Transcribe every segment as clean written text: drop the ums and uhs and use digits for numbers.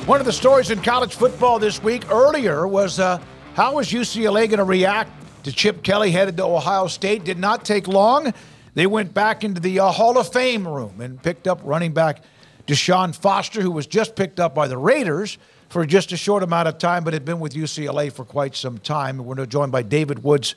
One of the stories in college football this week earlier was how was UCLA going to react to Chip Kelly headed to Ohio State? Did not take long. They went back into the Hall of Fame room and picked up running back Deshaun Foster, who was just picked up by the Raiders for just a short amount of time, but had been with UCLA for quite some time. And we're now joined by David Woods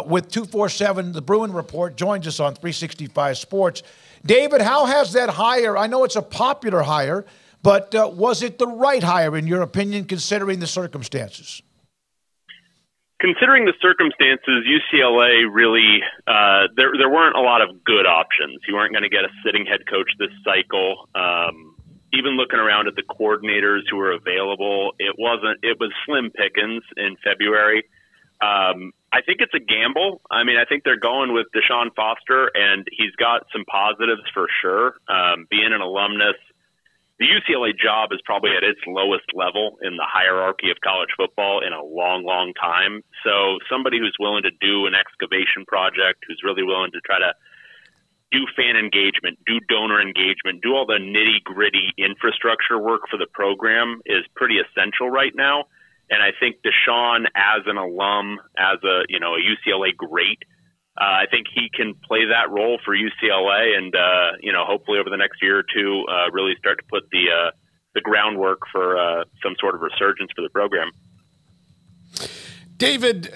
with 247, the Bruin Report, joins us on 365 Sports. David, how has that hire, I know it's a popular hire, but was it the right hire, in your opinion, considering the circumstances? Considering the circumstances, UCLA really, there weren't a lot of good options. You weren't going to get a sitting head coach this cycle. Even looking around at the coordinators who were available, it was slim pickings in February. I think it's a gamble. I mean, I think they're going with Deshaun Foster, and he's got some positives for sure. Being an alumnus, the UCLA job is probably at its lowest level in the hierarchy of college football in a long, long time. So somebody who's willing to do an excavation project, who's really willing to try to do fan engagement, do donor engagement, do all the nitty-gritty infrastructure work for the program is pretty essential right now. And I think Deshaun, as an alum, as a UCLA great, I think he can play that role for UCLA, and hopefully over the next year or two, really start to put the groundwork for some sort of resurgence for the program. David,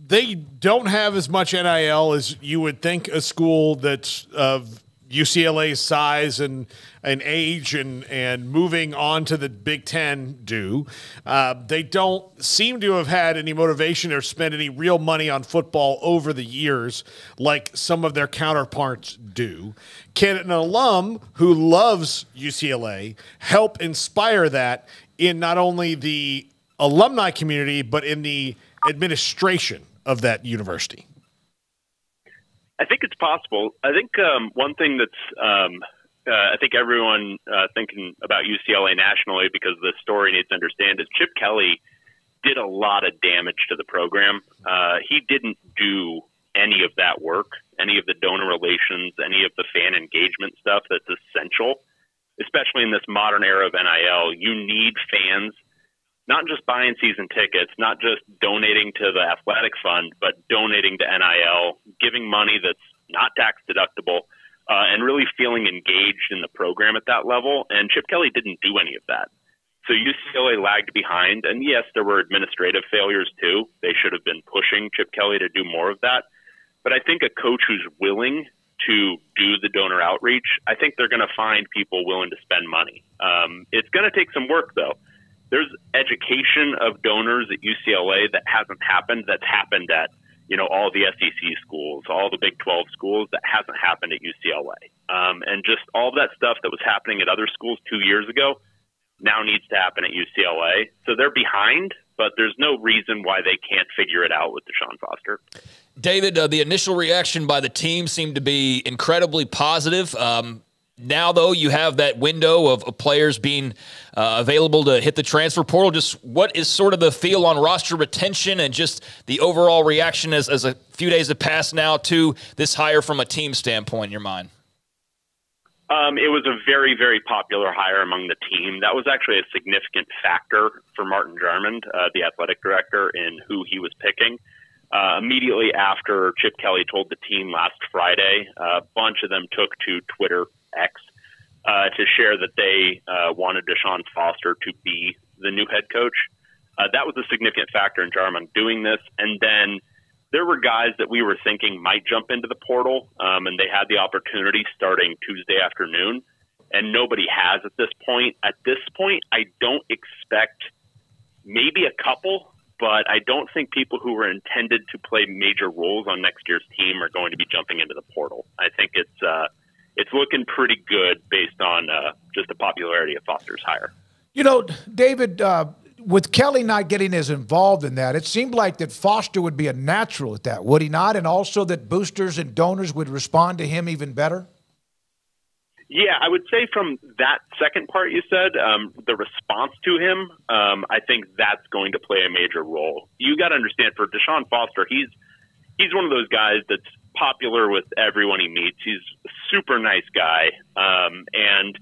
they don't have as much NIL as you would think a school that's of UCLA's size and age and moving on to the Big Ten do. They don't seem to have had any motivation or spend any real money on football over the years like some of their counterparts do. Can an alum who loves UCLA help inspire that in not only the alumni community but in the administration of that university? I think it's possible. I think one thing that's I think everyone thinking about UCLA nationally, because the story needs to understand, is Chip Kelly did a lot of damage to the program. He didn't do any of that work, any of the donor relations, any of the fan engagement stuff that's essential, especially in this modern era of NIL. You need fans not just buying season tickets, not just donating to the athletic fund, but donating to NIL, giving money that's not tax deductible, and really feeling engaged in the program at that level. And Chip Kelly didn't do any of that. So UCLA lagged behind. And yes, there were administrative failures too. They should have been pushing Chip Kelly to do more of that. But I think a coach who's willing to do the donor outreach, I think they're going to find people willing to spend money. It's going to take some work though. There's education of donors at UCLA that hasn't happened. That's happened at, all the SEC schools, all the Big 12 schools. That hasn't happened at UCLA. And just all that stuff that was happening at other schools 2 years ago now needs to happen at UCLA. So they're behind, but there's no reason why they can't figure it out with Deshaun Foster. David, the initial reaction by the team seemed to be incredibly positive. Now, though, you have that window of players being available to hit the transfer portal. Just what is sort of the feel on roster retention and just the overall reaction as a few days have passed now to this hire from a team standpoint in your mind? It was a very, very popular hire among the team. That was actually a significant factor for Martin Jarmond, the athletic director, in who he was picking. Immediately after Chip Kelly told the team last Friday, a bunch of them took to Twitter X to share that they wanted Deshaun Foster to be the new head coach. That was a significant factor in Jarmond doing this. And then there were guys that we were thinking might jump into the portal, and they had the opportunity starting Tuesday afternoon, and nobody has at this point. At this point, I don't expect maybe a couple, but I don't think people who were intended to play major roles on next year's team are going to be jumping into the portal. I think it's looking pretty good based on just the popularity of Foster's hire. David, with Kelly not getting as involved in that, it seemed like that Foster would be a natural at that, would he not? And also that boosters and donors would respond to him even better? Yeah, I would say from that second part you said, the response to him, I think that's going to play a major role. You got to understand, for Deshaun Foster, he's one of those guys that's popular with everyone he meets. He's a super nice guy, and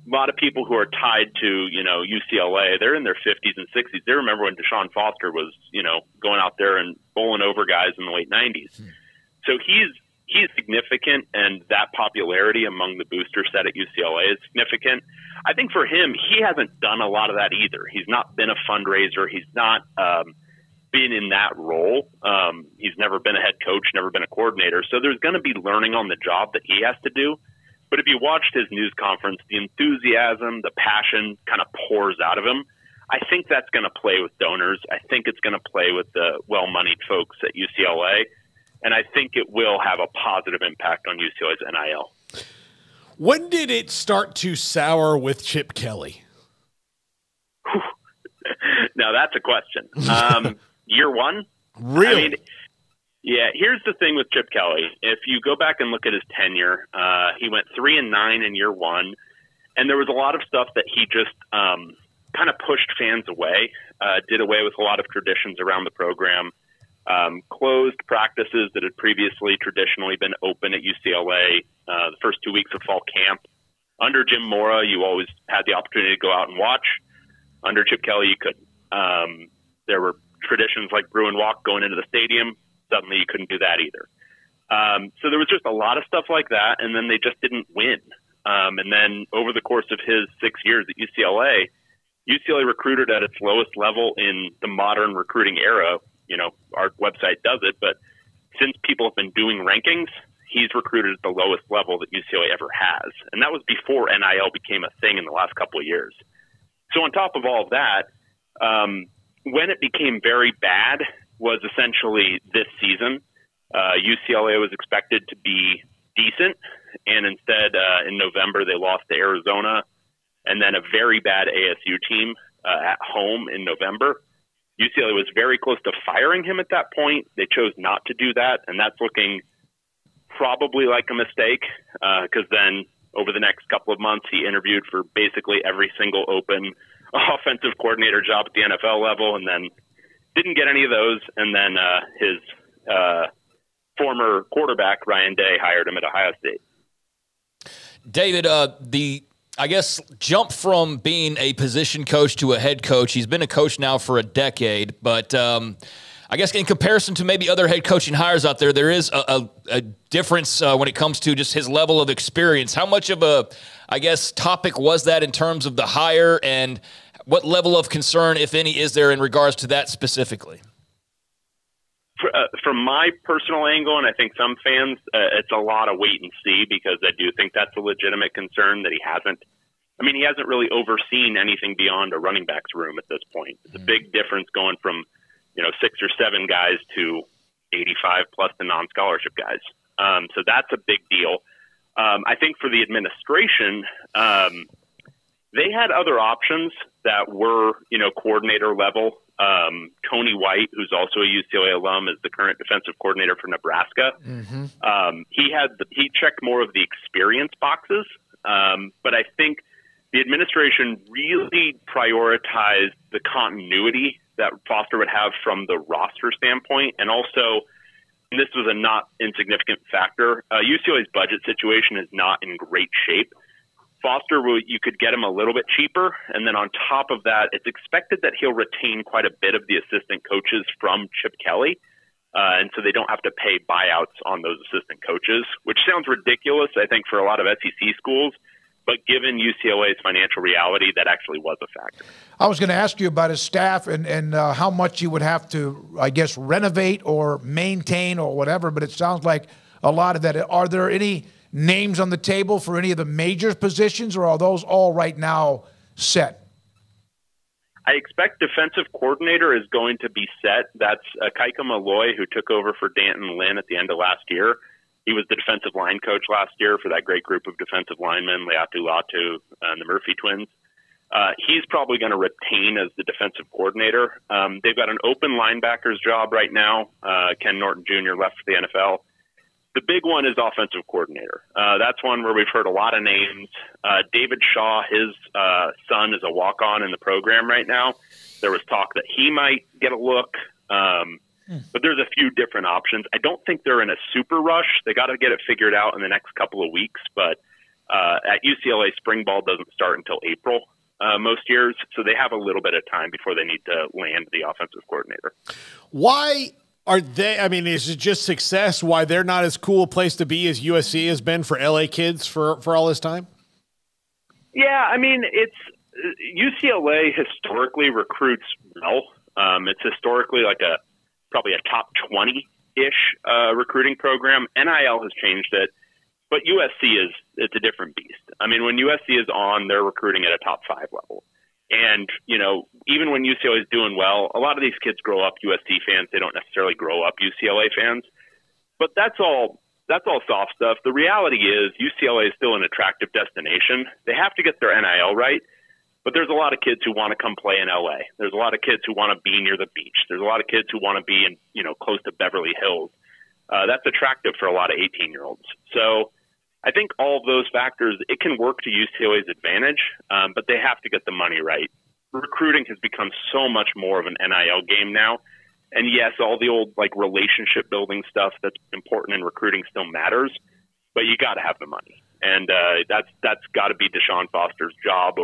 lot of people who are tied to, UCLA, they're in their 50s and 60s. They remember when Deshaun Foster was, going out there and bowling over guys in the late 90s. So he's significant, and that popularity among the booster set at UCLA is significant. I think for him, he hasn't done a lot of that either. He's not been a fundraiser. He's not been in that role. He's never been a head coach, never been a coordinator. So there's going to be learning on the job that he has to do. But if you watched his news conference, the enthusiasm, the passion kind of pours out of him. I think that's going to play with donors. I think it's going to play with the well-moneyed folks at UCLA. And I think it will have a positive impact on UCLA's NIL. When did it start to sour with Chip Kelly? Now, that's a question. Year one? Really? I mean, yeah, here's the thing with Chip Kelly. If you go back and look at his tenure, he went 3-9 in year one, and there was a lot of stuff that he just kind of pushed fans away, did away with a lot of traditions around the program, closed practices that had previously traditionally been open at UCLA the first 2 weeks of fall camp. Under Jim Mora, you always had the opportunity to go out and watch. Under Chip Kelly, you couldn't. There were traditions like Bruin Walk going into the stadium. Suddenly you couldn't do that either. So there was just a lot of stuff like that, and then they just didn't win. And then over the course of his 6 years at UCLA recruited at its lowest level in the modern recruiting era. Our website does it, but since people have been doing rankings, he's recruited at the lowest level that UCLA ever has. And that was before NIL became a thing in the last couple of years. So on top of all of that, when it became very bad was essentially this season. UCLA was expected to be decent, and instead in November they lost to Arizona, and then a very bad ASU team at home in November. UCLA was very close to firing him at that point. They chose not to do that, and that's looking probably like a mistake because then over the next couple of months he interviewed for basically every single open offensive coordinator job at the NFL level, and then didn't get any of those. And then his former quarterback, Ryan Day, hired him at Ohio State. David, I guess jump from being a position coach to a head coach. He's been a coach now for a decade, but I guess in comparison to maybe other head coaching hires out there, there is a difference when it comes to just his level of experience. How much of a, topic was that in terms of the hire, and what level of concern, if any, is there in regards to that specifically? From my personal angle, and I think some fans, it's a lot of wait and see, because I do think that's a legitimate concern that he hasn't really overseen anything beyond a running back's room at this point. It's a big difference going from, 6 or 7 guys to 85 plus the non-scholarship guys. So that's a big deal. I think for the administration, they had other options that were, coordinator level. Tony White, who's also a UCLA alum, is the current defensive coordinator for Nebraska. Mm-hmm. He checked more of the experience boxes, but I think the administration really prioritized the continuity that Foster would have from the roster standpoint, and also, and this was a not insignificant factor, UCLA's budget situation is not in great shape. Foster, you could get him a little bit cheaper, and then on top of that, it's expected that he'll retain quite a bit of the assistant coaches from Chip Kelly, and so they don't have to pay buyouts on those assistant coaches, which sounds ridiculous, I think, for a lot of SEC schools, but given UCLA's financial reality, that actually was a factor. I was going to ask you about his staff and how much you would have to, renovate or maintain or whatever, but it sounds like a lot of that. Are there any names on the table for any of the major positions, or are those all right now set? I expect defensive coordinator is going to be set. That's Kaika Malloy, who took over for Danton Lynn at the end of last year. He was the defensive line coach last year for that great group of defensive linemen, Leatu Latu and the Murphy twins. He's probably going to retain as the defensive coordinator. They've got an open linebackers job right now. Ken Norton Jr. left for the NFL. The big one is offensive coordinator. That's one where we've heard a lot of names. David Shaw, his son, is a walk-on in the program right now. There was talk that he might get a look, but there's a few different options. I don't think they're in a super rush. They got to get it figured out in the next couple of weeks, but At UCLA, spring ball doesn't start until April most years, so they have a little bit of time before they need to land the offensive coordinator. Why are they? I mean, is it just success? Why they're not as cool a place to be as USC has been for LA kids for all this time? Yeah, I mean, it's UCLA historically recruits well. It's historically like probably a top 20-ish recruiting program. NIL has changed it. But USC it's a different beast. I mean, when USC is on, they're recruiting at a top 5 level. And, even when UCLA is doing well, a lot of these kids grow up USC fans. They don't necessarily grow up UCLA fans. But that's all soft stuff. The reality is UCLA is still an attractive destination. They have to get their NIL right. But there's a lot of kids who want to come play in LA. There's a lot of kids who want to be near the beach. There's a lot of kids who want to be in, close to Beverly Hills. That's attractive for a lot of 18-year-olds. So I think all of those factors, it can work to UCLA's advantage, but they have to get the money right. Recruiting has become so much more of an NIL game now. And yes, all the old relationship building stuff that's important in recruiting still matters, but you got to have the money. And that's got to be Deshaun Foster's job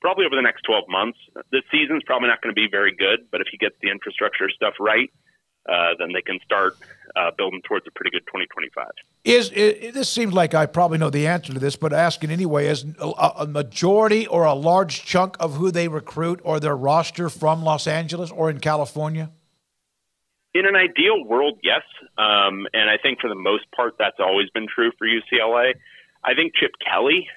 probably over the next 12 months. This season's probably not going to be very good, but if he gets the infrastructure stuff right, then they can start building towards a pretty good 2025. This seems like I probably know the answer to this, but asking anyway, is a majority or a large chunk of who they recruit or their roster from Los Angeles or in California? In an ideal world, yes. And I think for the most part, that's always been true for UCLA. I think Chip Kelly,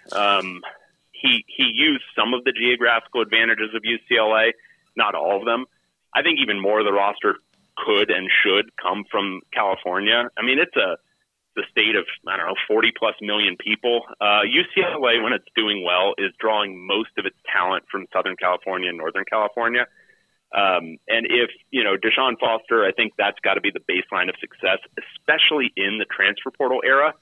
he used some of the geographical advantages of UCLA, not all of them. I think even more of the roster could and should come from California. I mean, it's the state of, 40-plus million people. UCLA, when it's doing well, is drawing most of its talent from Southern California and Northern California. And if, Deshaun Foster, I think that's got to be the baseline of success, especially in the transfer portal era.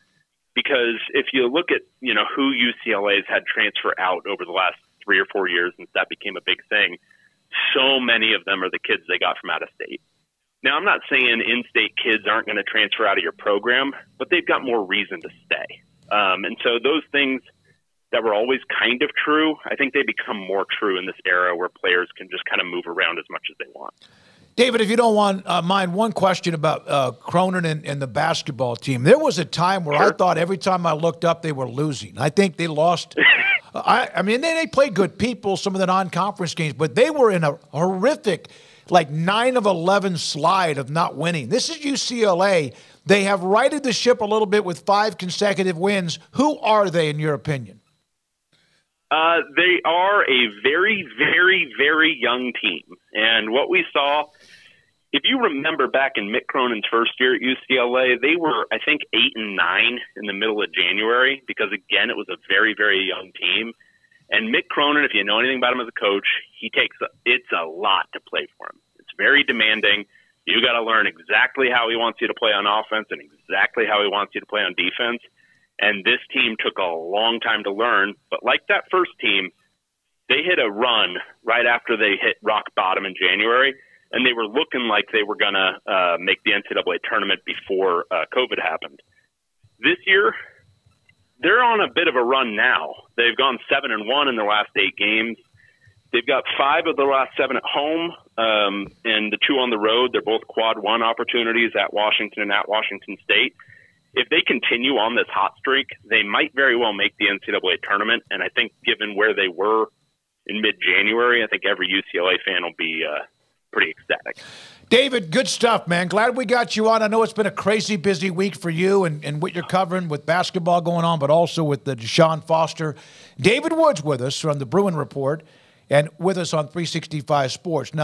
Because if you look at, who UCLA has had transfer out over the last 3 or 4 years since that became a big thing, so many of them are the kids they got from out of state. Now, I'm not saying in-state kids aren't going to transfer out of your program, but they've got more reason to stay. And so those things that were always kind of true, I think they become more true in this era where players can just kind of move around as much as they want. David, if you don't mind, one question about Cronin and the basketball team. There was a time where I thought every time I looked up they were losing. I think they lost. I mean, they played good people, some of the non-conference games, but they were in a horrific 9 of 11 slide of not winning. This is UCLA. They have righted the ship a little bit with 5 consecutive wins. Who are they, in your opinion? They are a very, very, very young team. And what we saw, if you remember back in Mick Cronin's first year at UCLA, they were, I think, 8-9 in the middle of January because, again, it was a very, very young team. And Mick Cronin, if you know anything about him as a coach, it's a lot to play for him. It's very demanding. You got to learn exactly how he wants you to play on offense and exactly how he wants you to play on defense. And this team took a long time to learn. But like that first team, they hit a run right after they hit rock bottom in January, and they were looking like they were going to make the NCAA tournament before COVID happened. This year, they're on a bit of a run now. They've gone 7-1 in their last 8 games. They've got 5 of the last 7 at home, and the 2 on the road. They're both quad 1 opportunities at Washington and at Washington State. If they continue on this hot streak, they might very well make the NCAA tournament. And I think given where they were in mid-January, I think every UCLA fan will be pretty ecstatic. David, good stuff, man. Glad we got you on. I know it's been a crazy busy week for you and what you're covering with basketball going on, but also with the Deshaun Foster. David Wood's with us from the Bruin Report and with us on 365 Sports. Now,